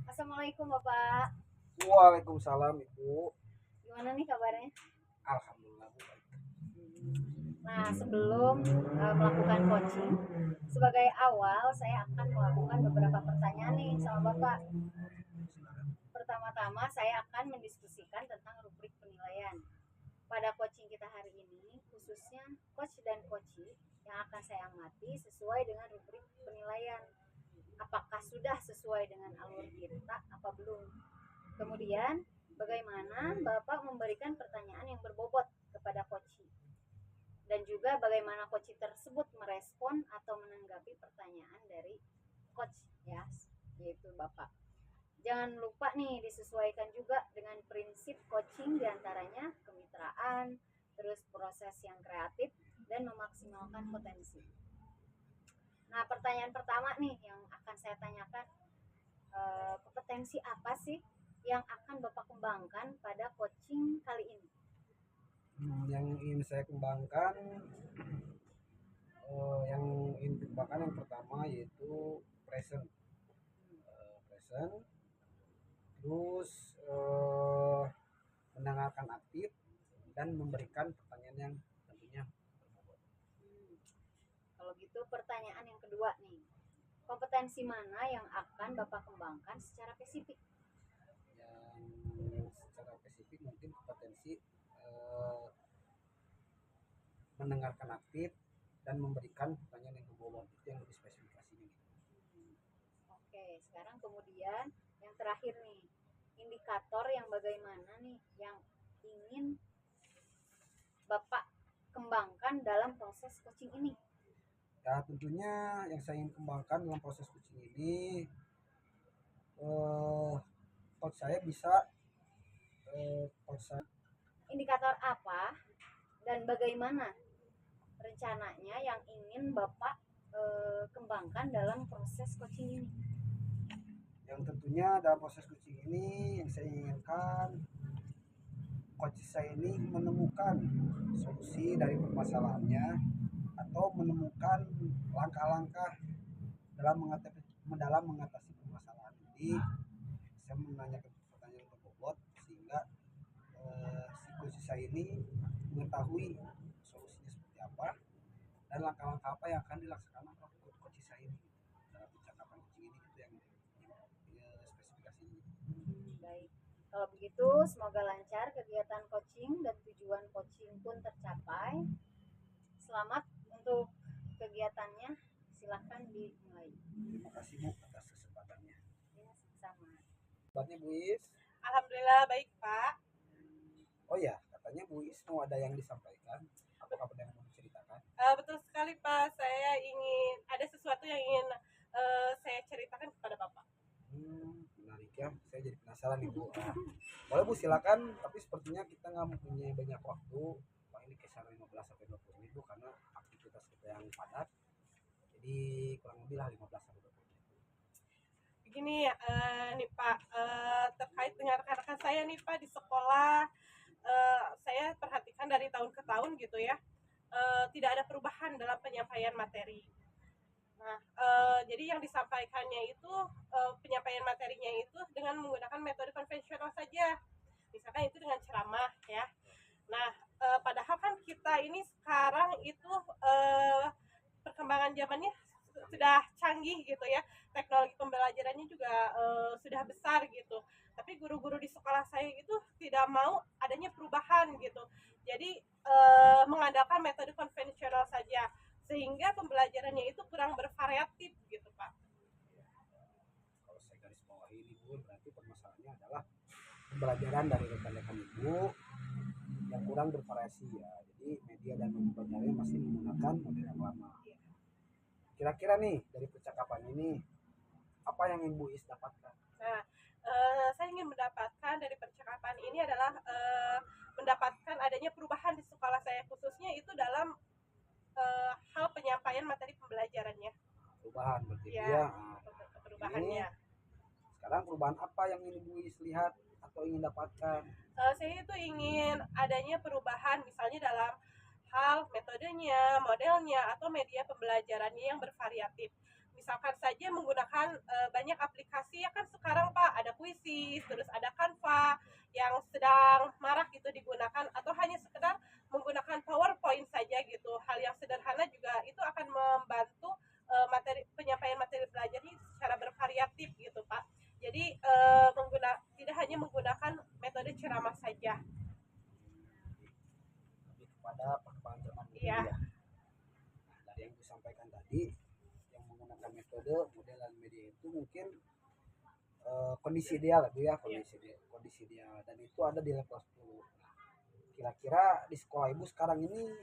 Assalamualaikum Bapak. Waalaikumsalam Ibu. Gimana nih kabarnya? Alhamdulillah Bu. Nah, sebelum melakukan coaching, sebagai awal saya akan melakukan beberapa pertanyaan nih sama Bapak. Pertama-tama saya akan mendiskusikan tentang rubrik penilaian. Pada coaching kita hari ini, khususnya coach dan coachee yang akan saya amati sesuai dengan rubrik penilaian. Apakah sudah sesuai dengan alur kita apa belum? Kemudian, bagaimana Bapak memberikan pertanyaan yang berbobot kepada coachee? Dan juga bagaimana coach tersebut merespon atau menanggapi pertanyaan dari coach ya, yaitu Bapak. Jangan lupa nih disesuaikan juga dengan prinsip coaching diantaranya kemitraan, terus proses yang kreatif dan memaksimalkan potensi. Nah, pertanyaan pertama nih yang akan saya tanyakan, kompetensi apa sih yang akan Bapak kembangkan pada coaching kali ini? Yang ingin saya kembangkan, yang ingin dikembangkan yang pertama yaitu present, present, terus mendengarkan aktif dan memberikan pertanyaan yang tentunya berbobot. Kalau gitu pertanyaan yang kedua nih, kompetensi mana yang akan Bapak kembangkan secara spesifik? Yang secara spesifik mungkin kompetensi mendengarkan aktif dan memberikan pertanyaan yang berbobot, itu yang lebih spesifikasinya gitu. Oke, sekarang kemudian yang terakhir nih, indikator yang bagaimana nih yang ingin Bapak kembangkan dalam proses coaching ini? Ya tentunya yang saya ingin kembangkan dalam proses coaching ini, eh, coach saya bisa coach saya Indikator apa dan bagaimana rencananya yang ingin Bapak kembangkan dalam proses coaching ini? yang tentunya dalam proses coaching ini yang saya inginkan coach saya ini menemukan solusi dari permasalahannya atau menemukan langkah-langkah dalam mengatasi permasalahan ini. Saya menanyakan pertanyaan berbobot sehingga si coach saya ini mengetahui solusinya seperti apa dan langkah-langkah apa yang akan dilaksanakan oleh coach saya ini dalam percakapan coaching ini, itu yang spesifikasinya. Baik. Kalau begitu, semoga lancar kegiatan coaching dan tujuan coaching pun tercapai. Selamat untuk kegiatannya. Silahkan dimulai. Terima kasih Bu atas kesempatannya. Ya, sama. Kabarnya Bu Is? Alhamdulillah baik Pak. Oh ya, katanya Bu Is mau ada yang disampaikan. Apakah ada yang mau diceritakan? Betul sekali Pak, saya ingin ada sesuatu yang ingin saya ceritakan kepada Bapak. Menarik ya, saya jadi penasaran nih Bu. Boleh Bu silakan, tapi sepertinya kita nggak mempunyai banyak waktu. Pak, ini kisaran 15 sampai 20 menit Bu, karena aktivitas kita yang padat. Jadi kurang lebih lah 15 sampai 20 menit. Begini nih Pak, terkait dengan rekan-rekan saya nih Pak di sekolah, saya perhatikan dari tahun ke tahun gitu ya, tidak ada perubahan dalam penyampaian materi. Nah, jadi yang disampaikannya itu penyampaian materinya itu dengan menggunakan metode konvensional saja, misalkan itu dengan ceramah ya. Nah, padahal kan kita ini sekarang itu perkembangan zamannya sudah canggih gitu ya, teknologi pembelajarannya juga sudah besar gitu. Tapi guru-guru di sekolah saya itu tidak mau adanya perubahan gitu. Jadi mengandalkan metode konvensional saja, sehingga pembelajarannya itu kurang bervariatif gitu Pak. Kalau saya garis bawahi ini Bu, berarti permasalahannya adalah pembelajaran dari rekan-rekan Ibu yang kurang bervariasi ya. Jadi media dan pembelajarannya masih menggunakan model yang lama. Kira-kira nih dari percakapan ini apa yang Ibu Is dapatkan? Nah, saya ingin mendapatkan dari percakapan ini adalah mendapatkan adanya perubahan di sekolah saya, khususnya itu dalam hal penyampaian materi pembelajarannya. Perubahan berarti Ya, ya. perubahannya. Sekarang perubahan apa yang ingin Ibu Is lihat atau ingin dapatkan? Saya itu ingin adanya perubahan misalnya dalam hal metodenya, modelnya, atau media pembelajarannya yang bervariatif. Misalkan saja menggunakan banyak aplikasi ya kan sekarang Pak, ada Quizzes, terus ada Canva yang sedang marak gitu digunakan, atau hanya sekedar menggunakan PowerPoint saja gitu. Hal yang sederhana juga itu akan membantu materi penyampaian materi belajar ini secara bervariatif gitu Pak. Jadi tidak hanya menggunakan metode ceramah saja. Lebih kepada perkembangan zaman dulu Iya. ya. Nah, dari yang disampaikan tadi, yang menggunakan metode model dan media itu mungkin kondisi ideal lah Bu ya, kondisi ideal, dan itu ada di level 10. Nah, kira-kira di sekolah Ibu sekarang ini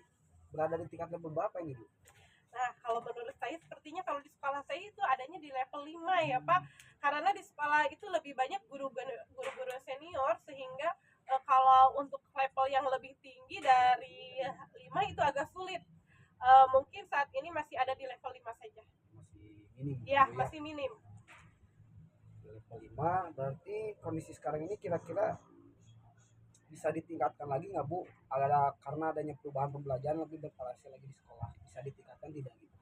berada di tingkat level berapa ini Bu? Nah, kalau menurut saya sepertinya kalau di sekolah saya itu adanya di level 5 ya Pak. Karena di sekolah itu lebih banyak guru-guru senior, sehingga kalau untuk level yang lebih tinggi dari 5 itu agak sulit. Mungkin saat ini masih ada di level 5 saja. Masih minim Iya, Bu ya. masih minim. Di level 5 berarti kondisi sekarang ini kira-kira bisa ditingkatkan lagi nggak Bu? Ada karena adanya perubahan pembelajaran lebih bervariasi lagi di sekolah, bisa ditingkatkan tidak gitu?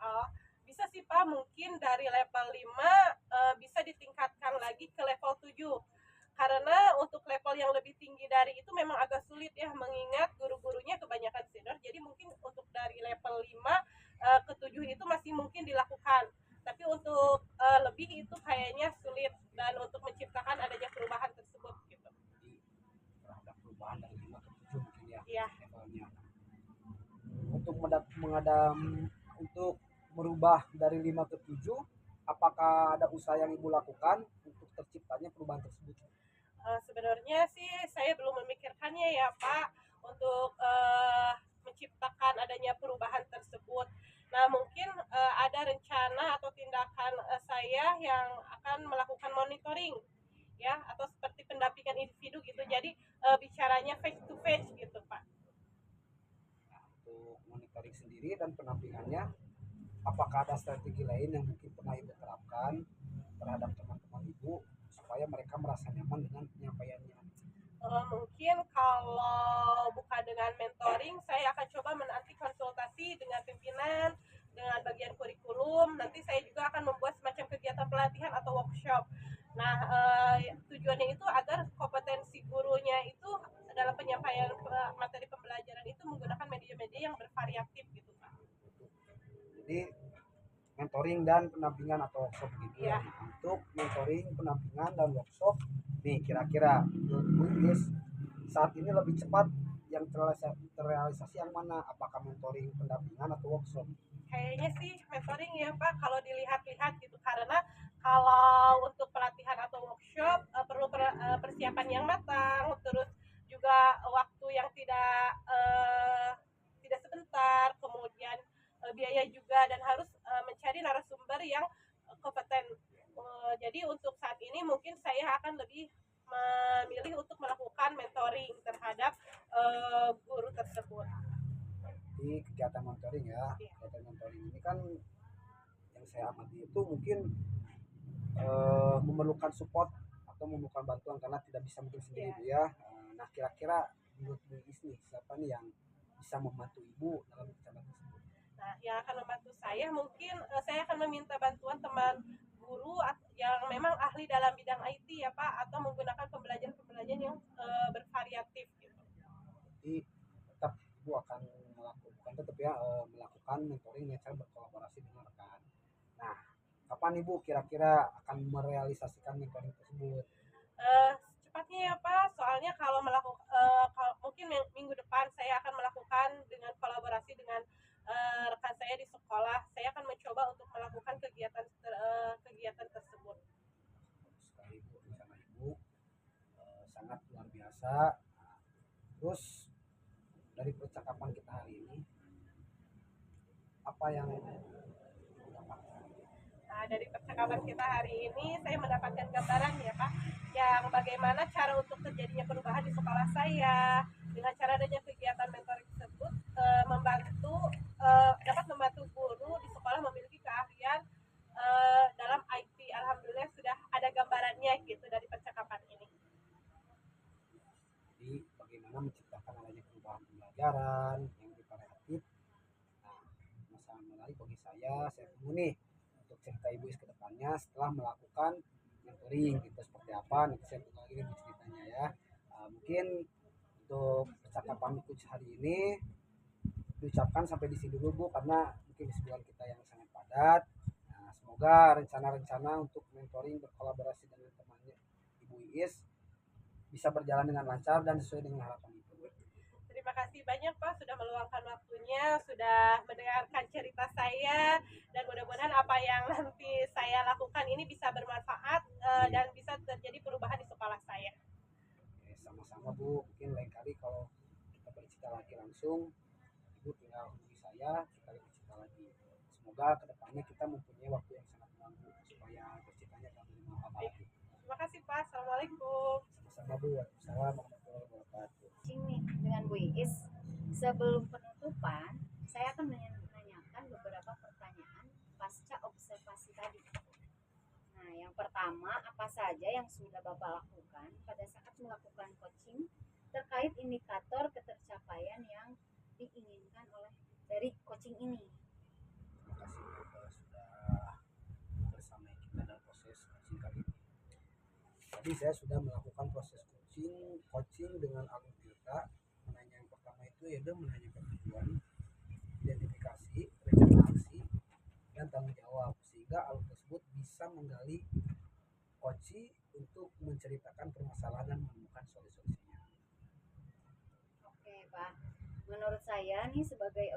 Bisa sih Pak, mungkin dari level 5 bisa ditingkatkan lagi ke level 7. Karena untuk level yang lebih tinggi dari itu memang agak sulit ya, mengingat guru-gurunya kebanyakan senior. Jadi mungkin untuk dari level 5 ke 7 itu masih mungkin dilakukan. Tapi untuk lebih itu kayaknya sulit, dan untuk menciptakan adanya perubahan tersebut gitu. Jadi terhadap perubahan dari 5 ke 7 mungkin ya Iya. levelnya. Untuk merubah dari 5 ke 7, apakah ada usaha yang Ibu lakukan untuk terciptanya perubahan tersebut? Sebenarnya sih saya belum memikirkannya ya Pak, untuk menciptakan adanya perubahan tersebut. Nah mungkin ada rencana atau tindakan saya yang akan melakukan monitoring ya, atau seperti pendampingan individu gitu. Jadi bicaranya face to face gitu Pak. Nah, untuk monitoring sendiri dan pendampingannya, apakah ada strategi lain yang mungkin pernah Ibu terapkan terhadap teman-teman Ibu supaya mereka merasa nyaman dengan penyampaiannya? Mungkin kalau bukan dengan mentoring, saya akan coba nanti konsultasi dengan pimpinan, dengan bagian kurikulum. Nanti saya juga akan membuat semacam kegiatan pelatihan atau workshop. Nah, tujuannya itu agar kompetensi gurunya itu dalam penyampaian materi pembelajaran itu menggunakan media-media yang bervariatif gitu Pak. Jadi mentoring dan pendampingan atau workshop gitu ya. Ya. Untuk mentoring, pendampingan dan workshop, nih kira-kira menurut Bu Inggris saat ini lebih cepat yang terrealisasi yang mana? Apakah mentoring, pendampingan atau workshop? Kayaknya sih mentoring ya Pak, kalau dilihat-lihat gitu. Karena kalau untuk pelatihan atau workshop perlu persiapan yang matang, terus juga waktu yang tidak sebentar, kemudian biaya juga, dan harus mencari narasumber yang kompeten. Jadi untuk saat ini mungkin saya akan lebih memilih untuk melakukan mentoring terhadap guru tersebut. Di kegiatan mentoring ya, Iya. kegiatan mentoring ini kan yang saya amati itu mungkin memerlukan support atau memerlukan bantuan karena tidak bisa mungkin sendiri Bu ya. Nah kira-kira menurut Bu Is nih siapa nih yang bisa membantu Ibu dalam kegiatan tersebut? Nah, yang akan membantu saya mungkin saya akan meminta bantuan teman guru yang memang ahli dalam bidang IT ya Pak, atau menggunakan pembelajaran yang bervariatif gitu. Jadi tetap Ibu akan melakukan tetap ya melakukan mentoring dengan cara berkolaborasi dengan rekan. Nah, kapan Ibu kira-kira akan merealisasikan mentoring tersebut? Secepatnya ya Pak, soalnya kalau mungkin minggu depan saya akan melakukan dengan kolaborasi dengan rekan saya di sekolah. Saya akan mencoba untuk melakukan kegiatan tersebut. Bagus sekali Bu, rencana Ibu sangat luar biasa. Nah, terus dari percakapan kita hari ini, apa yang Ibu dapatkan? Nah, dari percakapan kita hari ini, saya mendapatkan gambaran ya Pak, yang bagaimana cara untuk terjadinya perubahan di sekolah saya. Dengan cara adanya kegiatan mentoring tersebut, dapat membantu guru di sekolah memiliki keahlian dalam IT. Alhamdulillah sudah ada gambarannya gitu dari percakapan ini. Jadi bagaimana menciptakan adanya perubahan pembelajaran yang lebih variatif. Nah, masalah menarik bagi saya tunggu nih untuk cerita Ibu Is ke depannya setelah melakukan mentoring gitu seperti apa, nanti saya tunggu lagi nih ceritanya ya. Mungkin untuk percakapan coach hari ini diucapkan sampai di sini dulu Bu, karena mungkin kesibukan kita yang sangat padat. Nah, semoga rencana-rencana untuk mentoring berkolaborasi dengan temannya Ibu Is bisa berjalan dengan lancar dan sesuai dengan harapan Ibu. Terima kasih banyak Pak sudah meluangkan waktunya, sudah mendengarkan cerita saya, dan mudah-mudahan apa yang nanti saya lakukan ini bisa bermanfaat dan bisa terjadi perubahan di sekolah saya. Oke, sama-sama Bu, mungkin lain kali kalau kita bercerita lagi langsung Ibu tinggal hubungi saya, kita bercerita lagi. Semoga kedepannya kita mempunyai waktu yang sangat luang Bu, supaya berceritanya dalam bermanfaat lagi. Terima kasih Pak, Assalamualaikum. Sama-sama Bu, waalaikumsalam warahmatullahi wabarakatuh. Nih dengan Bu Iis, sebelum penutupan saya akan menanyakan beberapa pertanyaan pasca observasi tadi. Nah, yang pertama, apa saja yang sudah Bapak lakukan pada saat melakukan coaching terkait indikator ketercapaian yang diinginkan oleh dari coaching ini? Terima kasih sudah bersama kita dalam proses coaching kali ini. Tadi saya sudah melakukan proses coaching dengan alur tirta. Menanya yang pertama itu yaitu menanyakan tujuan, identifikasi, rencana aksi, dan tanggung jawab, sehingga alur tersebut bisa menggali coaching untuk menceritakan permasalahan dan menemukan solusinya. Oke Pak, menurut saya nih sebagai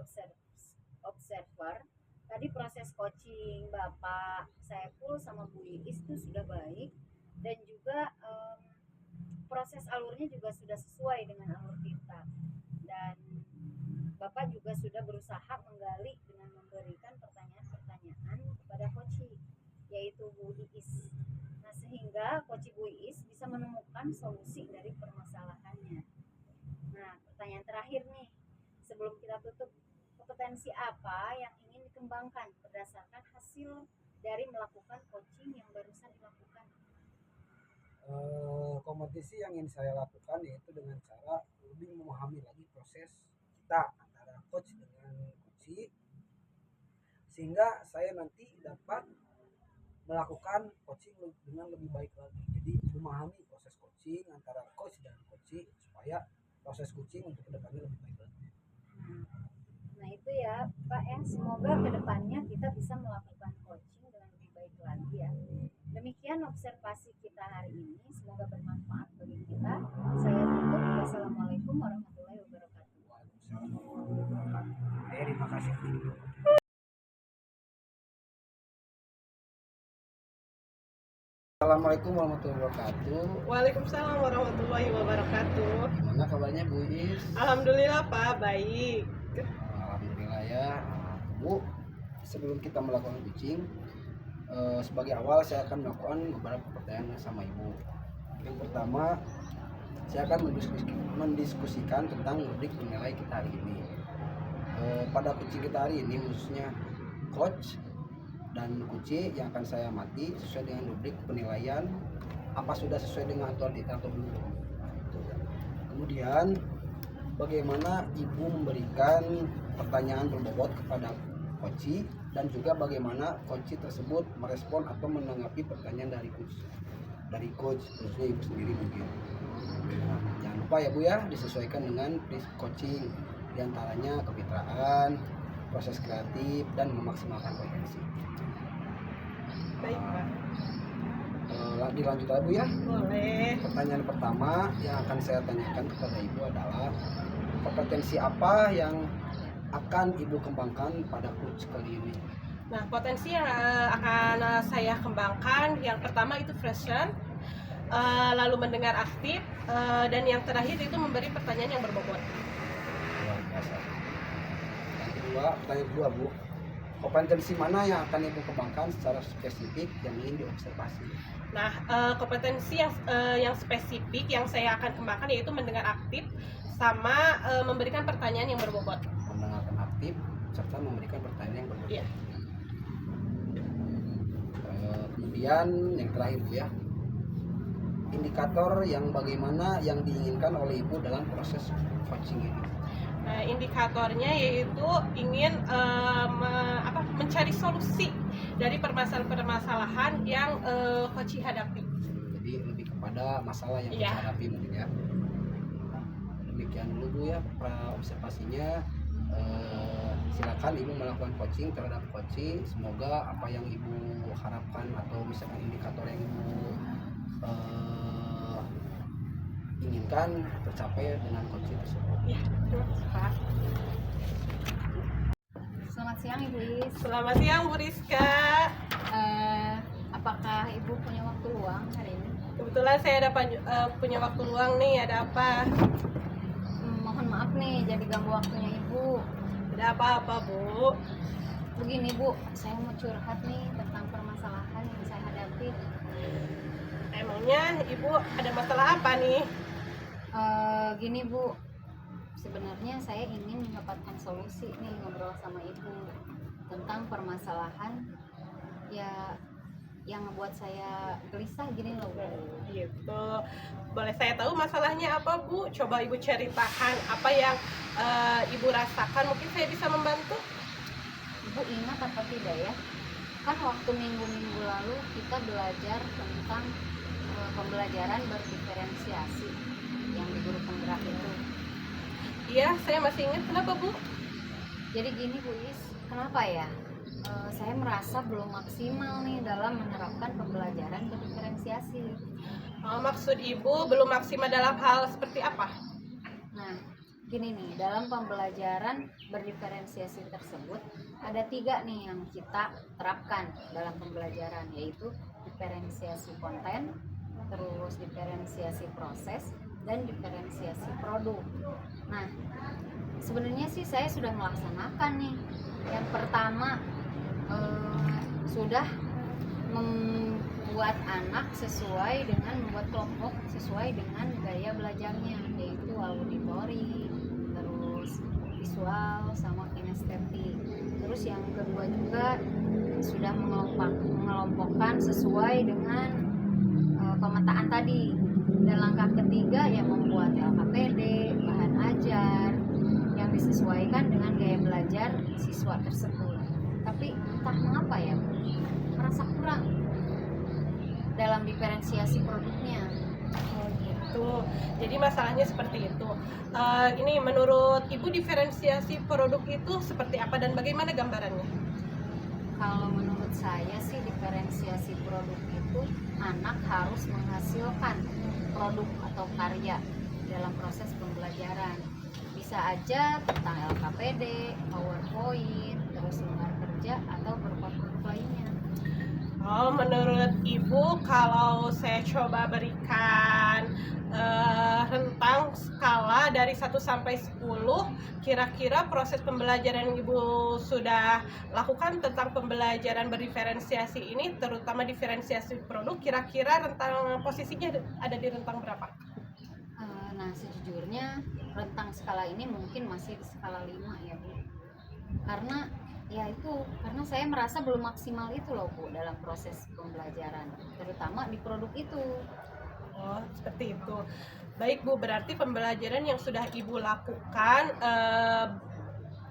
observer, tadi proses coaching Bapak Saiful sama Bu Iis itu sudah baik, dan juga proses alurnya juga sudah sesuai dengan alur tirta, dan Bapak juga sudah berusaha menggali dengan memberikan pertanyaan-pertanyaan kepada coaching, yaitu Bu Iis. Nah, sehingga coaching Bu Iis bisa menemukan solusi dari permasalahannya. Nah, pertanyaan terakhir nih, sebelum kita tutup, kompetensi apa yang ingin dikembangkan berdasarkan hasil dari melakukan coaching yang barusan dilakukan? Kompetisi yang ingin saya lakukan yaitu dengan cara lebih memahami lagi proses kita antara coach dengan coachee, sehingga saya nanti dapat melakukan coaching dengan lebih baik lagi. Jadi memahami proses coaching antara coach dan coachee supaya proses coaching untuk kedepannya lebih baik lagi. Nah itu ya Pak ya, semoga kedepannya kita bisa melakukan coaching dengan lebih baik lagi ya. Demikian observasi kita hari ini, semoga bermanfaat bagi kita. Saya tutup, wassalamualaikum warahmatullahi wabarakatuh. Waalaikumsalam warahmatullahi wabarakatuh. Terima kasih. Assalamualaikum warahmatullahi wabarakatuh. Waalaikumsalam warahmatullahi wabarakatuh. Gimana kabarnya Bu Is? Alhamdulillah Pak, baik. Alhamdulillah ya. Bu, sebelum kita melakukan coaching, sebagai awal saya akan melakukan beberapa pertanyaan sama Ibu. Yang pertama, saya akan mendiskusikan tentang rubrik penilai kita hari ini. Pada coaching kita hari ini khususnya coach dan coachee yang akan saya amati sesuai dengan rubrik penilaian, apa sudah sesuai dengan aturan kita atau belum. Kemudian bagaimana Ibu memberikan pertanyaan berbobot kepada coachee, dan juga bagaimana coachee tersebut merespon atau menanggapi pertanyaan dari coach khususnya Ibu sendiri mungkin. Nah, jangan lupa ya Bu ya, disesuaikan dengan coaching, diantaranya kemitraan, proses kreatif, dan memaksimalkan potensi. Baik Pak. Dilanjut aja Bu ya. Boleh. Pertanyaan pertama yang akan saya tanyakan kepada Ibu adalah kompetensi apa yang akan Ibu kembangkan pada coach kali ini? Nah, potensi yang akan saya kembangkan, yang pertama itu freshen, lalu mendengar aktif, dan yang terakhir itu memberi pertanyaan yang berbobot. Luar biasa. Pertanyaan kedua Bu, kompetensi mana yang akan Ibu kembangkan secara spesifik yang ingin diobservasi? Nah, kompetensi yang spesifik yang saya akan kembangkan yaitu mendengar aktif sama memberikan pertanyaan yang berbobot. Mendengarkan aktif serta memberikan pertanyaan yang berbobot. Iya. Kemudian yang terakhir Bu ya, indikator yang bagaimana yang diinginkan oleh Ibu dalam proses coaching ini? Indikatornya yaitu ingin mencari solusi dari permasalahan-permasalahan yang Koci hadapi. Jadi lebih kepada masalah yang Iya. kita hadapi mungkin ya. Demikian dulu Bu ya pra observasinya. Silakan Ibu melakukan coaching terhadap Koci. Semoga apa yang Ibu harapkan atau misalkan indikator yang Ibu inginkan tercapai dengan Koci tersebut. Ya, terima kasih Pak. Selamat siang Ibu Is. Selamat siang Bu Rizka. Apakah Ibu punya waktu luang hari ini? Kebetulan saya ada punya waktu luang nih, ada apa? Mohon maaf nih jadi ganggu waktunya Ibu. Ada apa-apa Bu? Begini Bu, saya mau curhat nih tentang permasalahan yang saya hadapi. Emangnya Ibu ada masalah apa nih? Gini Bu, sebenarnya saya ingin mendapatkan solusi nih ngobrol sama Ibu tentang permasalahan ya yang ngebuat saya gelisah gini loh Bu. Gitu. Boleh saya tahu masalahnya apa Bu? Coba Ibu ceritakan apa yang Ibu rasakan, mungkin saya bisa membantu. Ibu ingat apa tidak ya? Kan waktu minggu-minggu lalu kita belajar tentang pembelajaran berdiferensiasi yang di guru penggerak itu. Iya, saya masih ingat. Kenapa Bu? Jadi gini Bu Is, kenapa ya? Saya merasa belum maksimal nih dalam menerapkan pembelajaran berdiferensiasi. Maksud Ibu belum maksimal dalam hal seperti apa? Nah, gini nih, dalam pembelajaran berdiferensiasi tersebut ada 3 nih yang kita terapkan dalam pembelajaran, yaitu diferensiasi konten, terus diferensiasi proses, dan diferensiasi produk. Nah, sebenarnya sih saya sudah melaksanakan nih. Yang pertama sudah membuat anak sesuai dengan membuat kelompok sesuai dengan gaya belajarnya, yaitu auditori, terus visual sama kinestetik. Terus yang kedua juga sudah mengelompokkan sesuai dengan pemetaan tadi. Dan langkah ketiga yang membuat LKPD, bahan ajar yang disesuaikan dengan gaya belajar siswa tersebut. Tapi entah mengapa ya, merasa kurang dalam diferensiasi produknya. Gitu. Jadi masalahnya seperti itu. Ini menurut Ibu diferensiasi produk itu seperti apa dan bagaimana gambarannya? Kalau menurut saya sih diferensiasi produk itu anak harus menghasilkan produk atau karya dalam proses pembelajaran. Bisa aja tentang LKPD, PowerPoint, terus lembar kerja atau berupa produk lainnya. Menurut Ibu, kalau saya coba berikan rentang skala dari 1 sampai 10, kira-kira proses pembelajaran yang Ibu sudah lakukan tentang pembelajaran berdiferensiasi ini, terutama diferensiasi produk, kira-kira rentang posisinya ada di rentang berapa? Nah, sejujurnya rentang skala ini mungkin masih di skala 5 ya Bu. Karena saya merasa belum maksimal itu loh Bu dalam proses pembelajaran, terutama di produk itu. Oh, seperti itu. Baik Bu, berarti pembelajaran yang sudah Ibu lakukan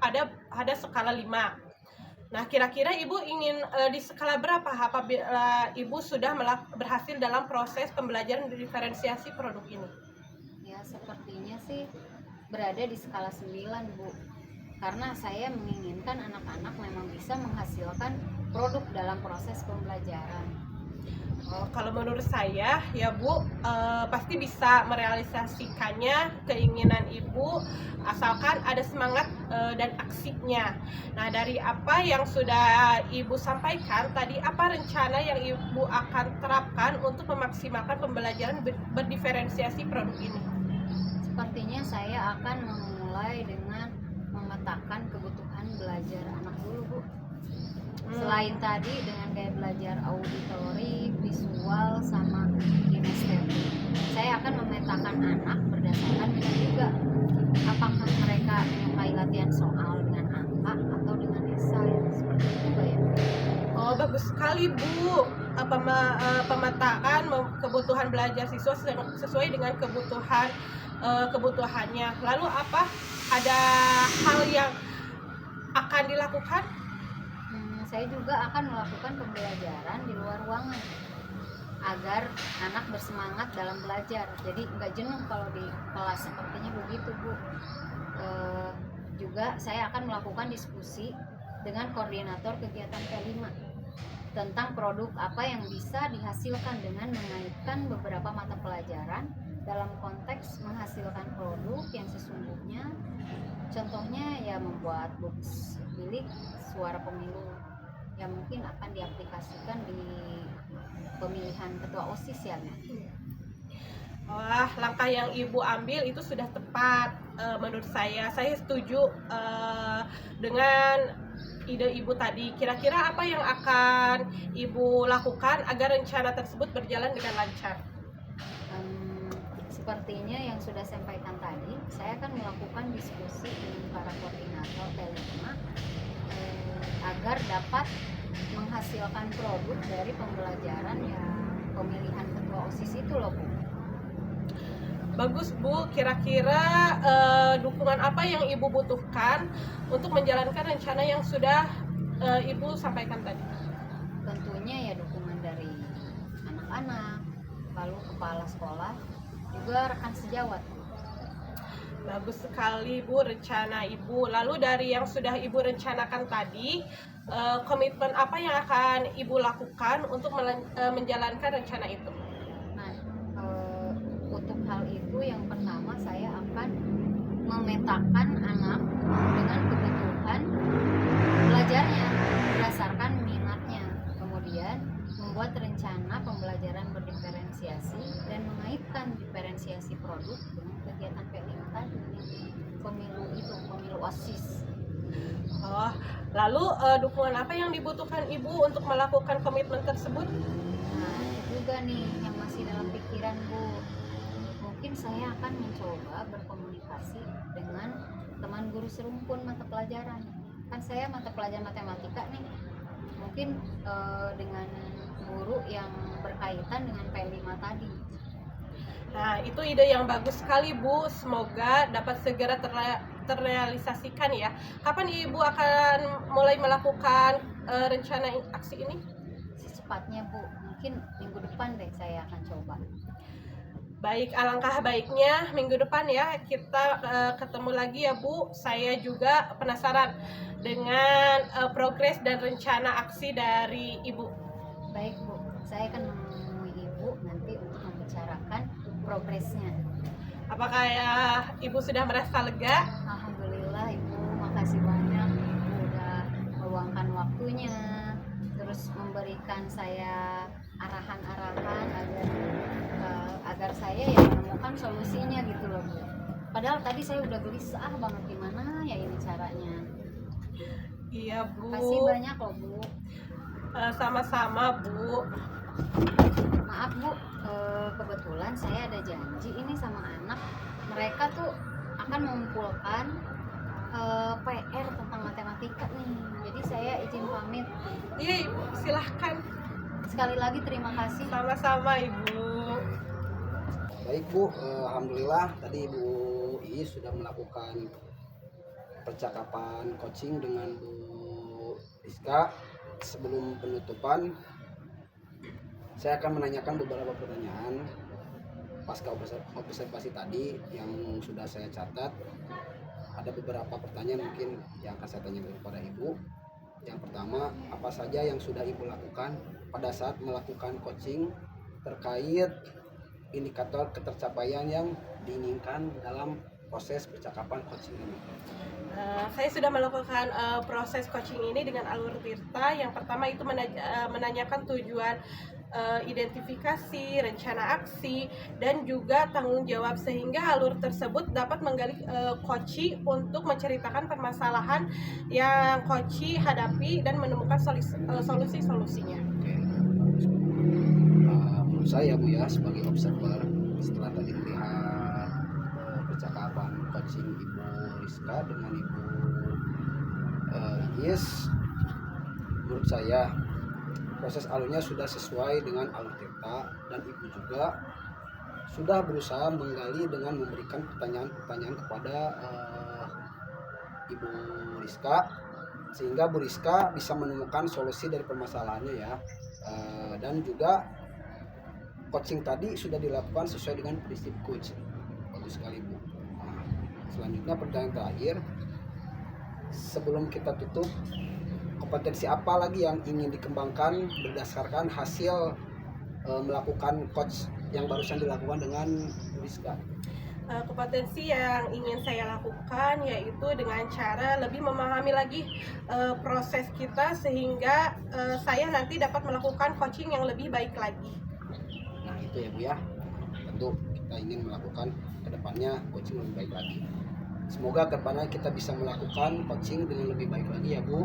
ada skala 5. Nah, kira-kira Ibu ingin di skala berapa apabila Ibu sudah berhasil dalam proses pembelajaran diferensiasi produk ini? Ya, sepertinya sih berada di skala 9 Bu. Karena saya menginginkan anak-anak memang bisa menghasilkan produk dalam proses pembelajaran. Kalau menurut saya ya Bu, pasti bisa merealisasikannya keinginan Ibu asalkan ada semangat dan aksinya. Nah, dari apa yang sudah Ibu sampaikan tadi, apa rencana yang Ibu akan terapkan untuk memaksimalkan pembelajaran berdiferensiasi produk ini? Sepertinya saya akan memulai dengan memetakan kebutuhan belajar anak dulu Bu. Selain tadi dengan gaya belajar auditori, visual, sama kinestetik, saya akan memetakan anak berdasarkan dengan juga apakah mereka menyukai latihan soal dengan angka atau dengan esai, seperti itu Mbak ya. Oh, bagus sekali Bu. Pemetaan kebutuhan belajar siswa sesuai dengan kebutuhannya. Lalu apa? Ada hal yang akan dilakukan? Saya juga akan melakukan pembelajaran di luar ruangan agar anak bersemangat dalam belajar. Jadi nggak jenuh kalau di kelas, sepertinya begitu Bu. Juga saya akan melakukan diskusi dengan koordinator kegiatan P5 tentang produk apa yang bisa dihasilkan dengan mengaitkan beberapa mata pelajaran dalam konteks menghasilkan produk yang sesungguhnya. Contohnya ya membuat books milik suara pemilu yang mungkin akan diaplikasikan di pemilihan ketua OSIS ya. Wah, langkah yang Ibu ambil itu sudah tepat. Menurut saya setuju dengan ide Ibu tadi. Kira-kira apa yang akan Ibu lakukan agar rencana tersebut berjalan dengan lancar? Sepertinya yang sudah saya sampaikan tadi, saya akan melakukan diskusi dengan para koordinator P5 agar dapat menghasilkan produk dari pembelajaran ya pemilihan ketua OSIS itu loh Bu. Bagus Bu, kira-kira dukungan apa yang Ibu butuhkan untuk menjalankan rencana yang sudah Ibu sampaikan tadi? Tentunya ya dukungan dari anak-anak, lalu kepala sekolah, juga rekan sejawat. Bagus sekali Bu rencana Ibu. Lalu dari yang sudah Ibu rencanakan tadi, komitmen apa yang akan Ibu lakukan untuk menjalankan rencana itu? Nah, untuk hal itu yang pertama saya akan memetakan anak dengan kebutuhan belajarnya berdasarkan minatnya. Kemudian membuat rencana pembelajaran berdiferensiasi dan mengaitkan diferensiasi produk dengan kegiatan P5 tadi, pemilu OSIS. Oh, lalu dukungan apa yang dibutuhkan Ibu untuk melakukan komitmen tersebut? Nah, itu juga nih yang masih dalam pikiran Bu. Mungkin saya akan mencoba berkomunikasi dengan teman guru serumpun mata pelajaran. Kan saya mata pelajaran matematika nih. Mungkin dengan guru yang berkaitan dengan P5 tadi. Nah, itu ide yang bagus sekali Bu. Semoga dapat segera terrealisasikan ya. Kapan Ibu akan mulai melakukan rencana aksi ini? Secepatnya Bu, mungkin minggu depan deh saya akan coba. Baik, alangkah baiknya minggu depan ya kita ketemu lagi ya Bu. Saya juga penasaran dengan progres dan rencana aksi dari Ibu. Baik Bu, saya akan menemui Ibu nanti untuk membicarakan progresnya. Apakah ya Ibu sudah merasa lega? Alhamdulillah Ibu, makasih banyak Ibu udah meluangkan waktunya, terus memberikan saya arahan-arahan agar saya ya menemukan solusinya gitu loh Bu. Padahal tadi saya udah gelisah banget gimana ya ini caranya. Iya Bu. Makasih banyak loh Bu. Sama-sama Bu. Maaf Bu, kebetulan saya ada janji ini sama anak. Mereka tuh akan mengumpulkan PR tentang matematika nih. Jadi saya izin pamit. Iya Ibu, silahkan. Sekali lagi terima kasih. Sama-sama Ibu. Baik Bu, alhamdulillah tadi Bu Iis sudah melakukan percakapan coaching dengan Bu Rizka. Sebelum penutupan, saya akan menanyakan beberapa pertanyaan pasca observasi tadi yang sudah saya catat. Ada beberapa pertanyaan mungkin yang akan saya tanyakan kepada Ibu. Yang pertama, apa saja yang sudah Ibu lakukan pada saat melakukan coaching terkait indikator ketercapaian yang diinginkan dalam proses percakapan coaching ini? Saya sudah melakukan proses coaching ini dengan alur Tirta. Yang pertama itu menanyakan tujuan identifikasi, rencana aksi, dan juga tanggung jawab sehingga alur tersebut dapat menggali coach untuk menceritakan permasalahan yang coach hadapi dan menemukan solusi-solusinya. Oke, menurut saya Bu ya sebagai observer setelah tadi melihat percakapan coaching Ibu Rizka dengan Ibu Iis, menurut saya proses alurnya sudah sesuai dengan alur Tirta dan Ibu juga sudah berusaha menggali dengan memberikan pertanyaan-pertanyaan kepada Ibu Rizka sehingga Bu Rizka bisa menemukan solusi dari permasalahannya ya. Dan juga coaching tadi sudah dilakukan sesuai dengan prinsip coach. Bagus sekali Bu. Nah, selanjutnya pertanyaan terakhir, sebelum kita tutup, kompetensi apa lagi yang ingin dikembangkan berdasarkan hasil melakukan coach yang barusan dilakukan dengan Rizka? Kompetensi yang ingin saya lakukan yaitu dengan cara lebih memahami lagi proses kita sehingga saya nanti dapat melakukan coaching yang lebih baik lagi. Nah itu ya Bu ya, tentu kita ingin melakukan kedepannya coaching lebih baik lagi. Semoga kedepannya kita bisa melakukan coaching dengan lebih baik lagi ya Bu.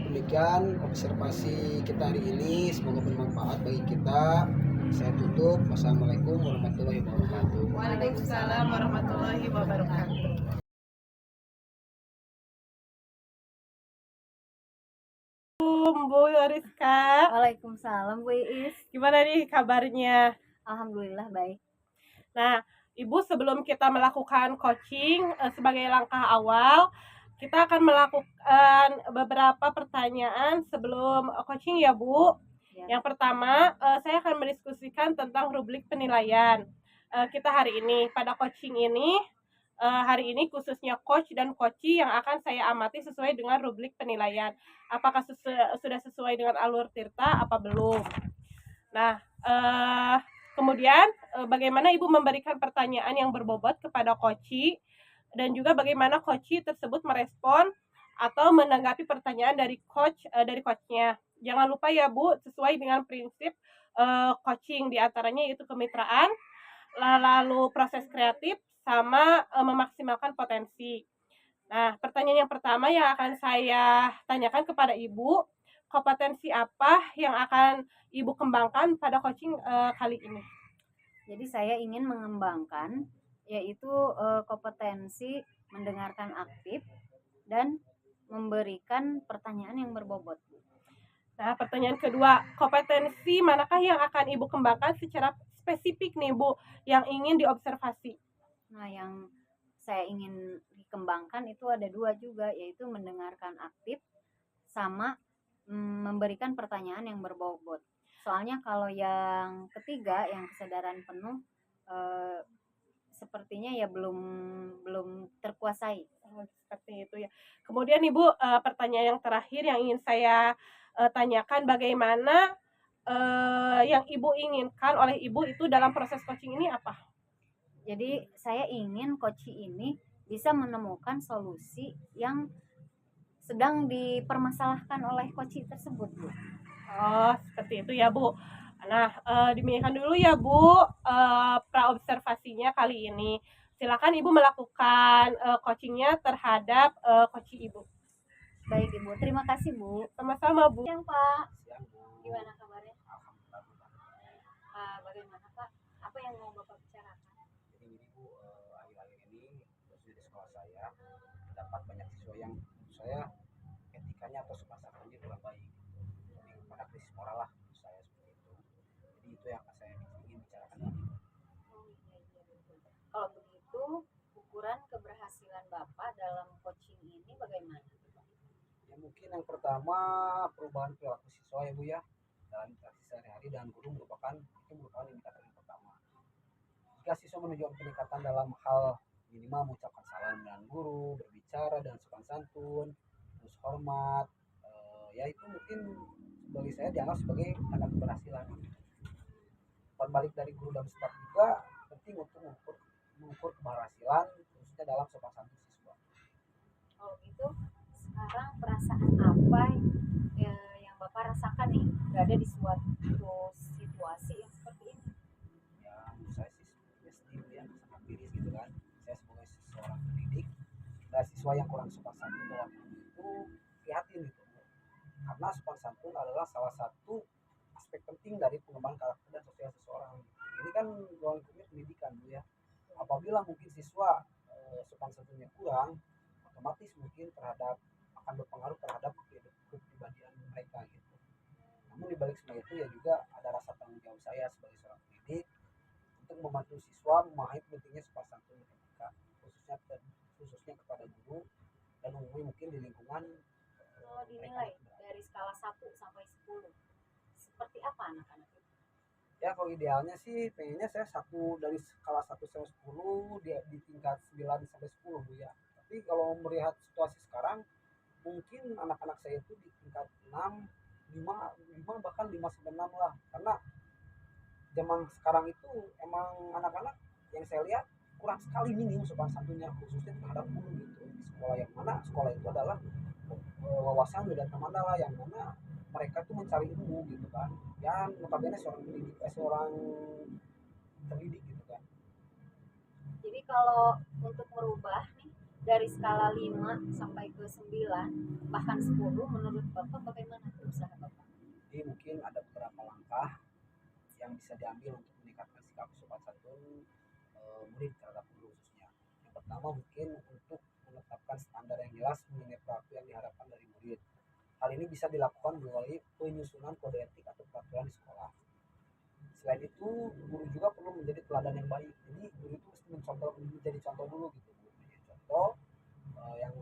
Demikian observasi kita hari ini, semoga bermanfaat bagi kita. Saya tutup. Wassalamualaikum warahmatullahi wabarakatuh. Waalaikumsalam warahmatullahi wabarakatuh. Bu Rizka, Waalaikumsalam Bu Iis. gimana nih kabarnya? Alhamdulillah baik. Nah, Ibu sebelum kita melakukan coaching sebagai langkah awal, kita akan melakukan beberapa pertanyaan sebelum coaching ya Bu. Ya. Yang pertama, saya akan mendiskusikan tentang rubrik penilaian. Kita hari ini, pada coaching ini, hari ini khususnya coach dan coachee yang akan saya amati sesuai dengan rubrik penilaian. Apakah sudah sesuai dengan alur Tirta, apa belum? Nah, kemudian bagaimana Ibu memberikan pertanyaan yang berbobot kepada coachee dan juga bagaimana coachee tersebut merespon atau menanggapi pertanyaan dari coachnya. Jangan lupa ya Bu, sesuai dengan prinsip coaching diantaranya yaitu kemitraan, lalu proses kreatif, sama memaksimalkan potensi. Nah, pertanyaan yang pertama yang akan saya tanyakan kepada Ibu, kompetensi apa yang akan Ibu kembangkan pada coaching kali ini? Jadi saya ingin mengembangkan yaitu kompetensi mendengarkan aktif dan memberikan pertanyaan yang berbobot. Nah, pertanyaan kedua, kompetensi manakah yang akan Ibu kembangkan secara spesifik nih Bu, yang ingin diobservasi? Nah, yang saya ingin dikembangkan itu ada dua juga, yaitu mendengarkan aktif sama memberikan pertanyaan yang berbobot. Soalnya kalau yang ketiga, yang kesadaran penuh, sepertinya ya belum terkuasai. Seperti itu ya. Kemudian Ibu, pertanyaan yang terakhir yang ingin saya tanyakan, bagaimana yang Ibu inginkan oleh Ibu itu dalam proses coaching ini apa? Jadi saya ingin coaching ini bisa menemukan solusi yang sedang dipermasalahkan oleh coaching tersebut, Bu. Oh, seperti itu ya Bu. Nah, demikian dulu ya Bu praobservasinya kali ini. Silakan Ibu melakukan coachingnya terhadap coaching Ibu. Baik Ibu, terima kasih Bu. Sama-sama Bu. Siang Pak, Siang Bu. gimana kabarnya? Alhamdulillah Bu. Bagaimana Pak? Apa yang mau Bapak bicarakan? Jadi ini Bu, akhir-akhir ini khususnya di sekolah saya terdapat banyak siswa yang menurut saya etikanya atau sopan santunnya kurang baik, lebih kepada krisis moral lah menurut saya seperti itu. Jadi itu yang saya ingin bicarakan dengan Ibu. Oh iya iya betul. Kalau begitu, ukuran keberhasilan Bapak dalam coaching ini bagaimana? Ya mungkin yang pertama, perubahan perilaku siswa ya Bu ya, dalam interaksi sehari-hari dengan guru merupakan indikator yang pertama. Jika siswa menunjukkan peningkatan dalam hal minimal mengucapkan salam dengan guru, berbicara dan sopan santun, terus hormat, ya itu mungkin bagi saya dianggap sebagai tanda keberhasilan. Balik dari guru dan staf juga penting untuk mengukur keberhasilan khususnya dalam sopan santun siswa. Kalau gitu, sekarang perasaan apa yang Bapak rasakan nih berada di suatu situasi yang seperti ini? Ya menurut saya sih sedih ya, sangat miris gitu kan. Saya sebagai seorang pendidik dan siswa yang kurang sopan santun dalam guru itu prihatin gitu, karena sopan santun adalah salah satu aspek penting dari pengembangan karakter dan sosial seseorang. Ini kan ruang lingkupnya pendidikan Bu ya. Apabila mungkin siswa sopan santunnya kurang, otomatis mungkin akan berpengaruh terhadap kepribadian mereka gitu. Namun dibalik semua itu ya juga ada rasa tanggung jawab saya sebagai seorang pendidik untuk membantu siswa memahami pentingnya sopan santun mereka, khususnya kepada guru dan umumnya mungkin di lingkungan Kalau dinilai dari skala 1 sampai 10, seperti apa anak-anak itu? Ya kalau idealnya sih pengennya saya dari skala 1 sampai 10 dia di tingkat 9 sampai 10 Bu ya. Tapi kalau melihat situasi sekarang mungkin anak-anak saya itu di tingkat 6, 5 bahkan 5 sampai 6 lah. Karena zaman sekarang itu emang anak-anak yang saya lihat kurang sekali minim sopan santunnya khususnya terhadap guru gitu. Di sekolah yang mana sekolah itu adalah wawasan dan kemana lah yang mana mereka tuh mencari ilmu gitu kan, yang notabene seorang terdidik gitu kan. Jadi kalau untuk merubah nih dari skala 5 sampai ke 9 bahkan 10, menurut Bapak bagaimana tuh usaha Bapak? Jadi mungkin ada beberapa langkah yang bisa diambil untuk meningkatkan sikap sopan santun murid terhadap guru khususnya. Yang pertama mungkin untuk menetapkan standar yang jelas mengenai perilaku yang diharapkan dari murid. Hal ini bisa dilakukan melalui penyusunan kode etik atau peraturan di sekolah. Selain itu, guru juga perlu menjadi teladan yang baik. Jadi guru itu mesti menjadi contoh dulu gitu. Menjadi contoh yang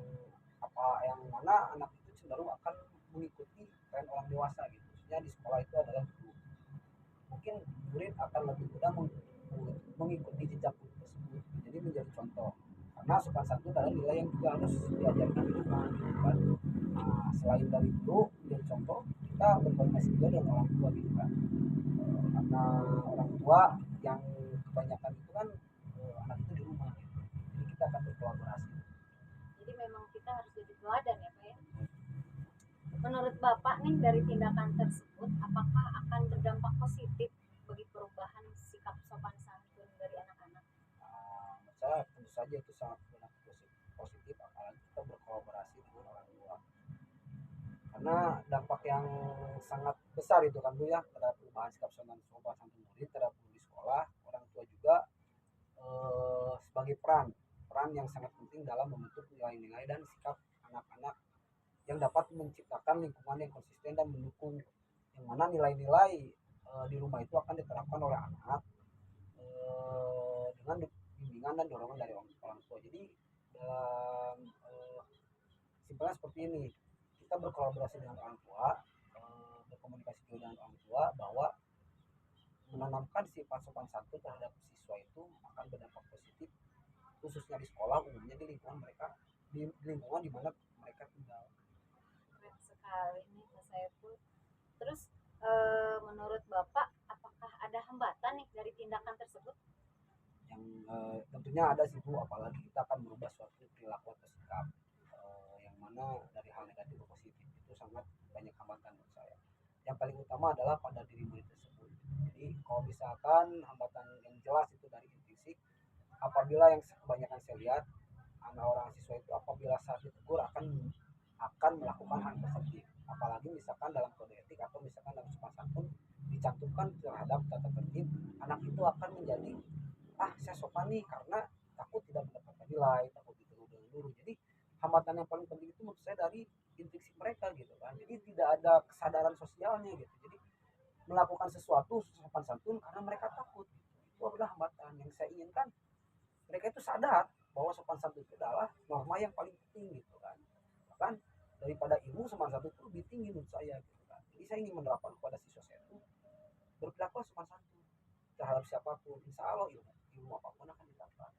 yang mana anak itu cenderung akan mengikuti tren orang dewasa gitu. Maksudnya di sekolah itu adalah guru. Mungkin murid akan lebih mudah mengikuti jejak guru tersebut. Jadi menjadi contoh. Karena sopan santun adalah nilai yang juga harus diajarkan di rumah gitu kan. Nah, selain dari guru menjadi contoh, kita berkoordinasi juga dengan orang tua gitu kan. Karena orang tua yang kebanyakan itu kan anak itu di rumah gitu. Jadi kita akan berkolaborasi. Jadi memang kita harus jadi teladan ya Pak ya. Menurut Bapak nih dari tindakan tersebut apakah akan berdampak positif bagi perubahan sikap sopan santun dari anak-anak? Saya tentu saja itu sangat positif apalagi kita berkolaborasi dengan orang tua. Karena dampak yang sangat besar itu kan Bu ya terhadap perubahan sikap sopan santun murid terhadap guru di sekolah, orang tua juga sebagai peran yang sangat penting dalam membentuk nilai-nilai dan sikap anak-anak yang dapat menciptakan lingkungan yang konsisten dan mendukung, yang mana nilai-nilai di rumah itu akan diterapkan oleh anak dengan bimbingan dan dorongan dari orang tua. Jadi dalam simpelnya seperti ini, kita berkolaborasi dengan orang tua, berkomunikasi juga dengan orang tua bahwa menanamkan sifat sopan santun terhadap siswa itu akan berdampak positif khususnya di sekolah, umumnya di lingkungan mereka, di lingkungan di mana mereka tinggal. Keren sekali nih Mas Saiful. Terus menurut Bapak apakah ada hambatan nih dari tindakan tersebut? Yang tentunya ada sih Bu, apalagi kita akan merubah suatu perilaku atau sikap yang mana dari hal negatif ke positif itu sangat banyak hambatan menurut saya. Yang paling utama adalah pada diri murid tersebut. Jadi kalau misalkan hambatan yang jelas itu dari intrinsik, apabila yang kebanyakan saya lihat anak orang siswa itu apabila saat ditegur akan melakukan hal tersebut, apalagi misalkan dalam kode etik atau misalkan dalam sopan santun dicantumkan terhadap tata tertib, anak itu akan menjadi saya sopan nih karena takut tidak mendapatkan nilai, takut ditegur dengan guru. Jadi hambatan yang paling penting itu menurut saya dari intrinsik mereka gitu kan. Jadi tidak ada kesadaran sosialnya gitu. Jadi melakukan sesuatu sopan santun karena mereka takut, itu adalah hambatan. Yang saya inginkan mereka itu sadar bahwa sopan santun itu adalah norma yang paling penting gitu kan. Bahkan daripada ilmu, sopan santun itu lebih tinggi menurut saya gitu kan. Jadi saya ingin menerapkan kepada siswa saya itu berperilaku sopan santun terhadap siapapun. Insya Allah ilmu apapun akan didapat.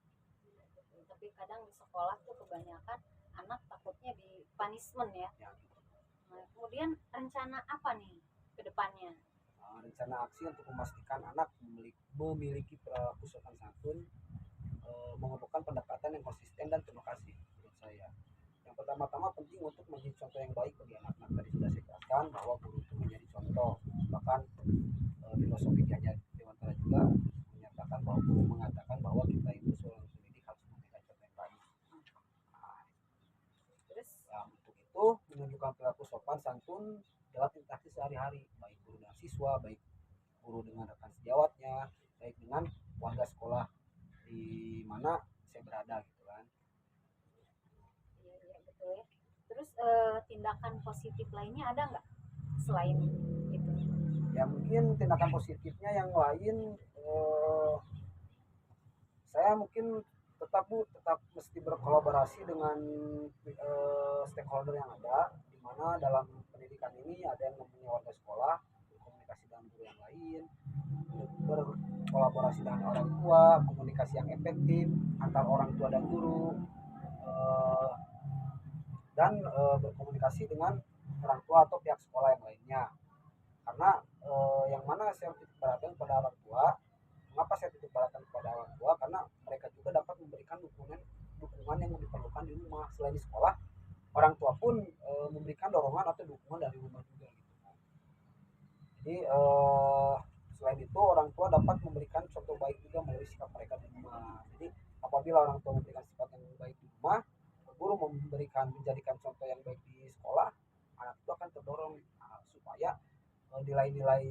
Tapi kadang di sekolah tuh kebanyakan anak takutnya di punishment ya. Gitu. Nah, kemudian rencana apa nih ke depannya? Rencana aksi untuk memastikan anak memiliki perilaku sopan santun memerlukan pendekatan yang konsisten dan penuh kasih menurut saya. Yang pertama-tama penting untuk menjadi contoh yang baik bagi anak-anak. Tadi sudah saya katakan bahwa guru itu menjadi contoh. Bahkan filosofi Ki Hajar Dewantara juga menyatakan bahwa guru mengatakan bahwa kita itu seorang pendidik harus memberikan contoh yang baik. Terus Untuk itu menunjukkan perilaku sopan santun dalam interaksi sehari-hari, baik guru dengan siswa, baik guru dengan rekan sejawatnya, baik dengan warga sekolah di mana saya berada gitu kan. iya betul ya. Terus tindakan positif lainnya ada nggak selain itu? Ya mungkin tindakan positifnya yang lain saya mungkin tetap mesti berkolaborasi dengan stakeholder yang ada di mana dalam pendidikan ini ada yang namanya warga sekolah, berkomunikasi dengan guru yang lain, berkolaborasi dengan orang tua, komunikasi yang efektif antar orang tua dan guru, eh, dan berkomunikasi dengan orang tua atau pihak sekolah yang lainnya. Karena yang mana saya titik beratkan kepada orang tua, mengapa saya titik beratkan kepada orang tua? Karena mereka juga dapat memberikan dukungan yang diperlukan di rumah. Selain di sekolah, orang tua pun memberikan dorongan atau dukungan dari rumah juga gitu. Jadi selain itu orang tua dapat memberikan contoh baik juga melalui sikap mereka di rumah. Jadi apabila orang tua memberikan sifat yang baik di rumah, guru menjadikan contoh yang baik di sekolah, anak itu akan terdorong supaya nilai-nilai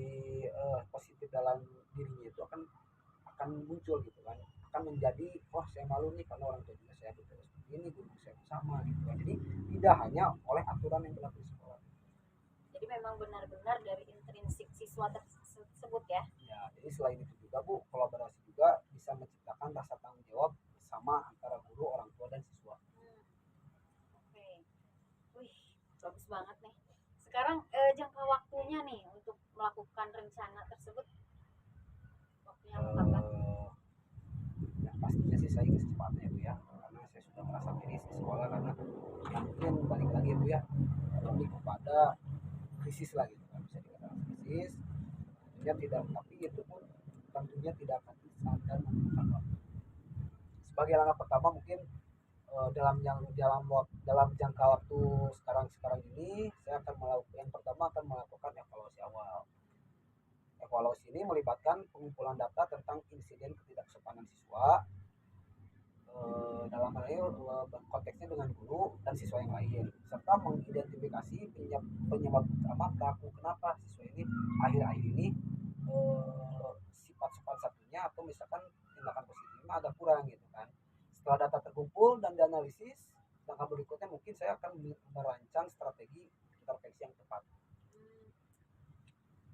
positif dalam dirinya itu akan muncul gitu kan, akan menjadi wah saya malu nih karena orang tua juga saya betul seperti ini, guru saya sama gitu kan. Jadi tidak hanya oleh aturan yang berlaku di sekolah. Jadi memang benar-benar dari intrinsik siswa tersebut ya. Ya, jadi selain itu juga Bu, kolaborasi juga bisa menciptakan rasa tanggung jawab bersama antara guru, orang tua dan siswa. Oke. Wih, bagus banget nih. Sekarang jangka waktunya nih untuk melakukan rencana tersebut, waktunya kapan? Yang pastinya sih saya ingin secepatnya Bu ya, karena saya sudah merasa miris di sekolah karena ya mungkin balik lagi Bu ya, lebih kepada krisis lah gitu kan, bisa dikatakan krisis. Tentunya tidak, tapi itu pun tentunya tidak akan instan dan membutuhkan waktu. Sebagai langkah pertama mungkin dalam jangka waktu sekarang ini saya akan melakukan evaluasi awal. Evaluasi ini melibatkan pengumpulan data tentang insiden ketidaksopanan siswa, dalam hal ini konteksnya dengan guru dan siswa yang lain, serta mengidentifikasi penyebab utama pelaku kenapa siswa ini akhir-akhir ini sifat sopan satunya atau misalkan tindakan positifnya agak kurang gitu kan. Setelah data terkumpul dan dianalisis, langkah berikutnya mungkin saya akan merancang strategi intervensi yang tepat.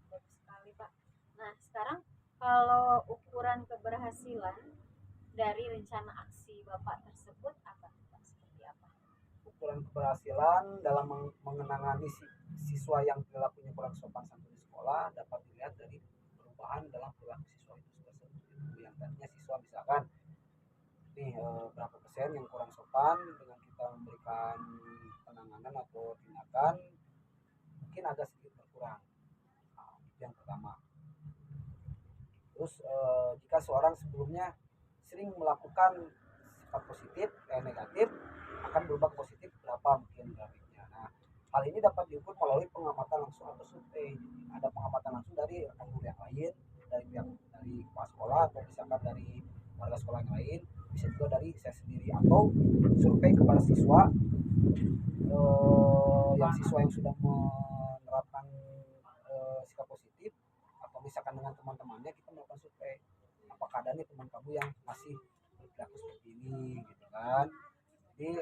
Bagus sekali Pak. Nah sekarang kalau ukuran keberhasilan dari rencana aksi Bapak tersebut apa Pak? Seperti apa? Ukuran keberhasilan dalam mengenangani siswa yang perilakunya kurang sopan santun di sekolah dapat dilihat dari perubahan dalam perilaku siswa itu tersebut. Yang tadinya siswa misalkan nih berapa persen yang kurang sopan, dengan kita memberikan penanganan atau tindakan mungkin agak sedikit berkurang. Nah, itu yang pertama. Terus jika seorang sebelumnya sering melakukan sifat positif negatif, akan berubah positif berapa mungkin grafiknya. Nah, hal ini dapat diukur melalui pengamatan langsung atau survei. Ada pengamatan langsung dari rekan guru yang lain, dari kepala sekolah atau misalkan dari warga sekolah yang lain, bisa juga dari saya sendiri atau survei kepada siswa yang sudah menerapkan sikap positif, atau misalkan dengan teman-temannya kita melakukan survei apakah ada nih teman kamu yang masih berperilaku seperti ini gitu kan. Jadi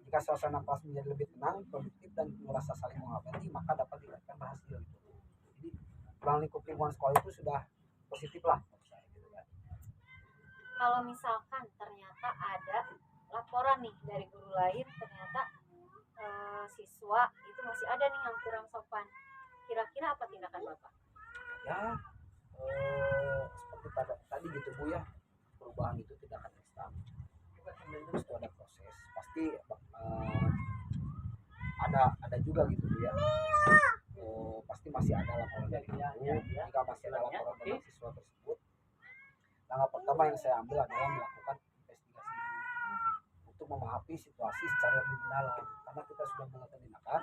jika suasana kelas menjadi lebih tenang, produktif dan merasa saling menghargai, maka dapat dikatakan berhasil gitu. Jadi ruang lingkup lingkungan sekolah itu sudah positif lah. Kalau misalkan ternyata ada laporan nih dari guru lain, ternyata siswa itu masih ada nih yang kurang sopan, kira-kira apa tindakan Bapak? Ya seperti tadi gitu Bu ya, perubahan itu tidak akan instan, itu ada proses, pasti ada juga gitu Bu ya. Pasti masih ada laporan dari guru. Jika masih ada laporan tentang siswa tersebut, langkah pertama yang saya ambil adalah melakukan investigasi untuk memahami situasi secara lebih mendalam. Karena kita sudah melakukan tindakan,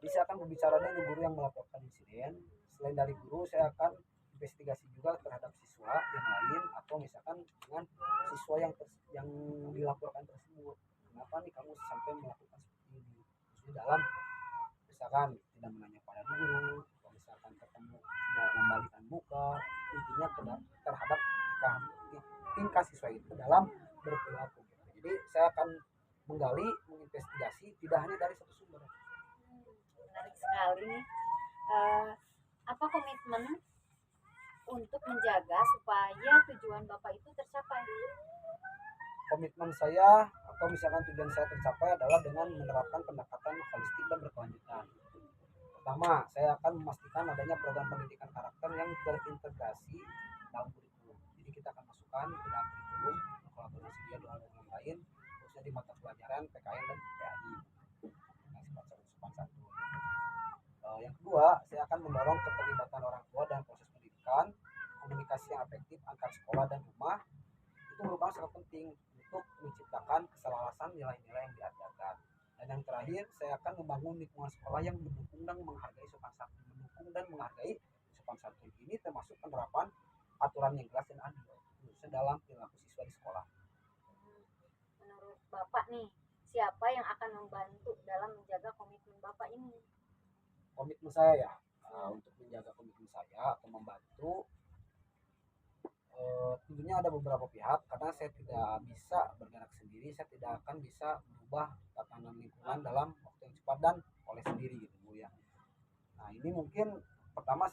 jadi saya akan berbicara dengan guru yang melaporkan insiden. Selain dari guru, saya akan investigasi juga terhadap siswa yang lain atau misalkan dengan siswa yang dilaporkan tersebut. Kenapa nih kamu sampai melakukan seperti ini? Di dalam misalkan tidak menanya pada guru, atau misalkan ketemu tidak membalikan muka, intinya terhadap tingkah siswa itu dalam berperilaku. Jadi saya akan menginvestigasi tidak hanya dari satu sumber. Menarik sekali nih. Apa komitmen untuk menjaga supaya tujuan Bapak itu tercapai? Komitmen saya atau misalkan tujuan saya tercapai adalah dengan menerapkan pendekatan holistik dan berkelanjutan. Pertama, saya akan memastikan adanya program pendidikan karakter yang terintegrasi dalam kurikulum. Jadi kita akan masukkan ke dalam kurikulum kolaborasi dia dengan yang lain, khususnya di mata pelajaran PKN dan PAI yang sifat sopan santun. Yang kedua, saya akan mendorong keterlibatan orang tua dalam proses pendidikan. Komunikasi yang efektif antar sekolah dan rumah itu merupakan sangat penting untuk menciptakan keselarasan nilai-nilai yang diajarkan. Dan yang terakhir, saya akan membangun lingkungan sekolah yang mendukung dan menghargai sopan santun. Ini termasuk penerapan aturan yang jelas dan adil, khususnya dalam perilaku siswa di sekolah. Menurut Bapak nih, siapa yang akan membantu dalam menjaga komitmen Bapak ini? Komitmen saya ya, untuk menjaga komitmen saya atau membantu, tentunya ada beberapa pihak, karena saya tidak bisa bergerak sendiri, saya tidak akan bisa merubah tatanan lingkungan dalam waktu yang cepat dan oleh sendiri gitu Bu ya. Nah ini mungkin pertama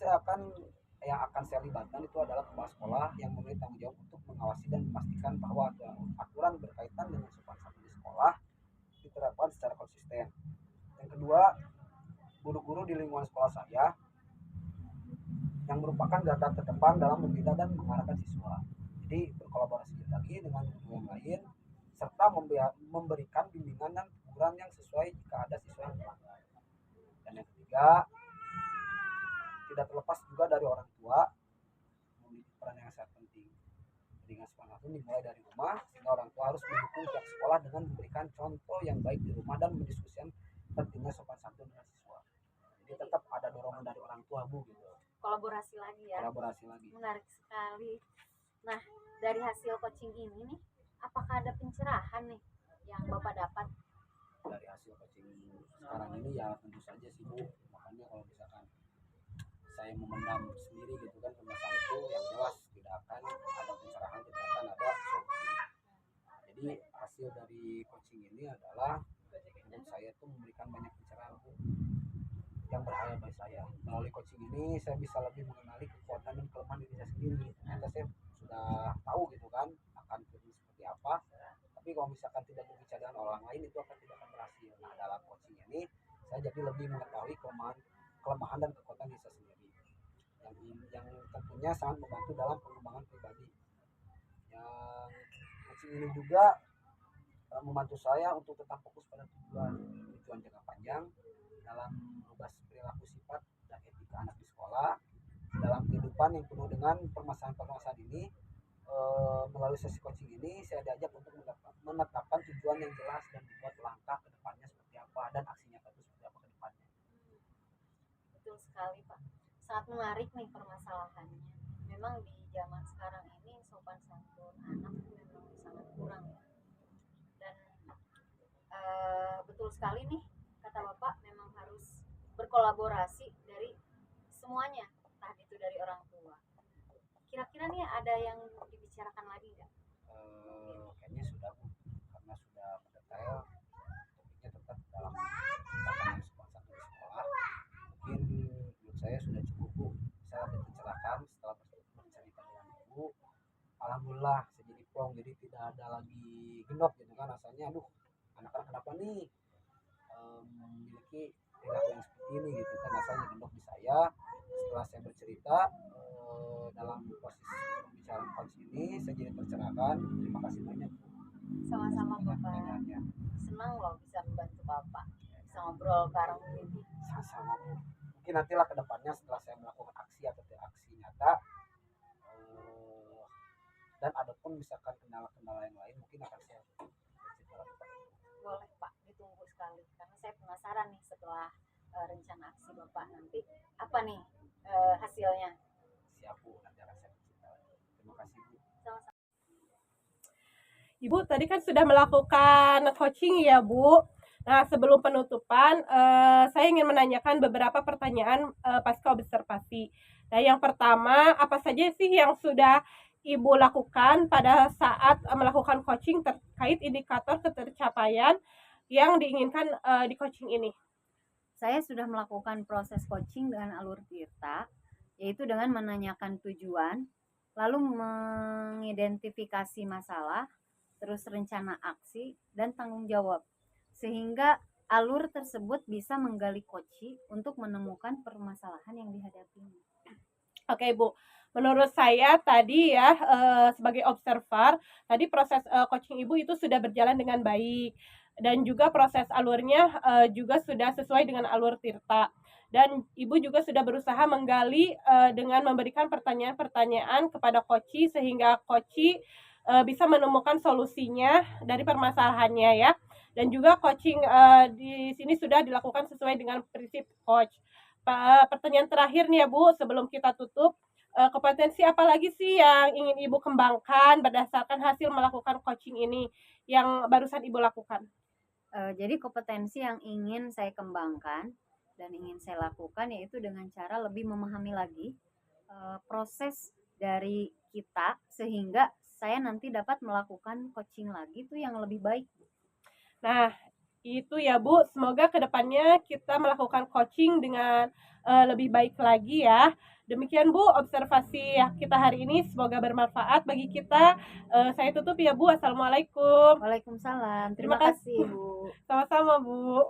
yang akan saya libatkan itu adalah kepala sekolah yang memiliki tanggung jawab untuk mengawasi dan memastikan bahwa aturan berkaitan dengan sopan santun di sekolah diterapkan secara konsisten. Yang kedua, guru-guru di lingkungan sekolah saya yang merupakan garda terdepan dalam membina dan mengarahkan siswa. Jadi berkolaborasi lagi dengan guru yang lain serta memberikan bimbingan dan teguran yang sesuai jika ada siswa yang melanggar. Dan yang ketiga, tidak terlepas juga dari orang tua memiliki peran yang sangat penting. Dengan sopan santun dimulai dari rumah, sehingga orang tua harus mendukung pihak sekolah dengan memberikan contoh yang baik di rumah dan mendiskusikan pentingnya sopan santun dengan siswa. Jadi tetap ada dorongan dari orang tua Bu gitu. Kolaborasi lagi ya. Kolaborasi lagi. Menarik sekali. Nah, dari hasil coaching ini nih, apakah ada pencerahan nih yang Bapak dapat? Dari hasil coaching sekarang ini ya tentu saja sih Bu. Makanya kalau misalkan saya memendam sendiri gitu kan masalah itu, yang jelas tidak akan ada pencerahan, tidak akan ada solusi. Jadi hasil dari coaching ini adalah menurut saya itu memberikan banyak pencerahan Bu, yang berharga bagi saya. Melalui coaching ini saya bisa lebih mengenali kekuatan dan kelemahan diri saya sendiri. Ternyata saya sudah tahu gitu kan akan seperti apa, tapi kalau misalkan tidak berbicara dengan orang lain itu tidak akan berhasil. Nah dalam coaching ini saya jadi lebih mengetahui kelemahan dan kekuatan diri saya sendiri, yang tentunya sangat membantu dalam pengembangan pribadi. Yang coaching ini juga membantu saya untuk tetap fokus pada tujuan jangka panjang dalam merubah perilaku, sifat dan etika anak di sekolah dalam kehidupan yang penuh dengan permasalahan ini. Melalui sesi coaching ini saya diajak untuk menetapkan tujuan yang jelas dan membuat langkah ke depannya seperti apa dan aksi nyata itu seperti apa ke depannya. Betul sekali Pak, sangat menarik nih permasalahannya. Memang di zaman sekarang ini sopan santun anak memang sangat kurang ya. Dan betul sekali nih kata Bapak, memang harus berkolaborasi dari semuanya, entah itu dari orang tua. Kira-kira nih ada yang dibicarakan lagi nggak? Kayaknya sudah Bu, karena sudah mendetail topiknya tetap dalam tatanan sopan santun di sekolah. Mungkin menurut saya sudah cukup Bu. Saya lebih tercerahkan setelah bercerita dengan Ibu. Alhamdulillah saya jadi plong, jadi tidak ada lagi genok gitu kan, rasanya aduh anak-anak kenapa nih memiliki perilaku yang seperti ini gitu kan, rasanya genok di saya. Setelah saya bercerita dalam proses pembicaraan coach ini, saya jadi tercerahkan. Terima kasih banyak. Sama-sama Bapak. Senang loh bisa membantu Bapak, bisa ngobrol bareng ini. Sama-sama Bu. Mungkin nantilah kedepannya setelah saya melakukan aksi atau aksi nyata dan ada pun misalkan kendala-kendala yang lain, mungkin akan saya cerita lagi Pak. Boleh Pak, ditunggu sekali karena saya penasaran nih setelah rencana aksi Bapak nanti apa nih hasilnya. Siap Bu, nanti akan saya cerita lagi. Terima kasih Bu. Sama-sama. Ibu tadi kan sudah melakukan coaching ya Bu. Nah sebelum penutupan saya ingin menanyakan beberapa pertanyaan pasca observasi. Nah yang pertama, apa saja sih yang sudah Ibu lakukan pada saat melakukan coaching terkait indikator ketercapaian yang diinginkan di coaching ini? Saya sudah melakukan proses coaching dengan alur Tirta, yaitu dengan menanyakan tujuan, lalu mengidentifikasi masalah, terus rencana aksi dan tanggung jawab. Sehingga alur tersebut bisa menggali koci untuk menemukan permasalahan yang dihadapinya. Oke Bu, menurut saya tadi ya sebagai observer, tadi proses coaching Ibu itu sudah berjalan dengan baik dan juga proses alurnya juga sudah sesuai dengan alur Tirta. Dan Ibu juga sudah berusaha menggali dengan memberikan pertanyaan-pertanyaan kepada koci sehingga koci bisa menemukan solusinya dari permasalahannya ya. Dan juga coaching di sini sudah dilakukan sesuai dengan prinsip coach. Pertanyaan terakhir nih ya Bu, sebelum kita tutup, kompetensi apa lagi sih yang ingin Ibu kembangkan berdasarkan hasil melakukan coaching ini yang barusan Ibu lakukan? Jadi kompetensi yang ingin saya kembangkan dan ingin saya lakukan yaitu dengan cara lebih memahami lagi proses dari kita sehingga saya nanti dapat melakukan coaching lagi tuh yang lebih baik. Nah, itu ya Bu, semoga kedepannya kita melakukan coaching dengan lebih baik lagi ya. Demikian Bu, observasi kita hari ini semoga bermanfaat bagi kita. Saya tutup ya Bu, Assalamualaikum. Waalaikumsalam. Terima Terima kasih Bu. Sama-sama Bu.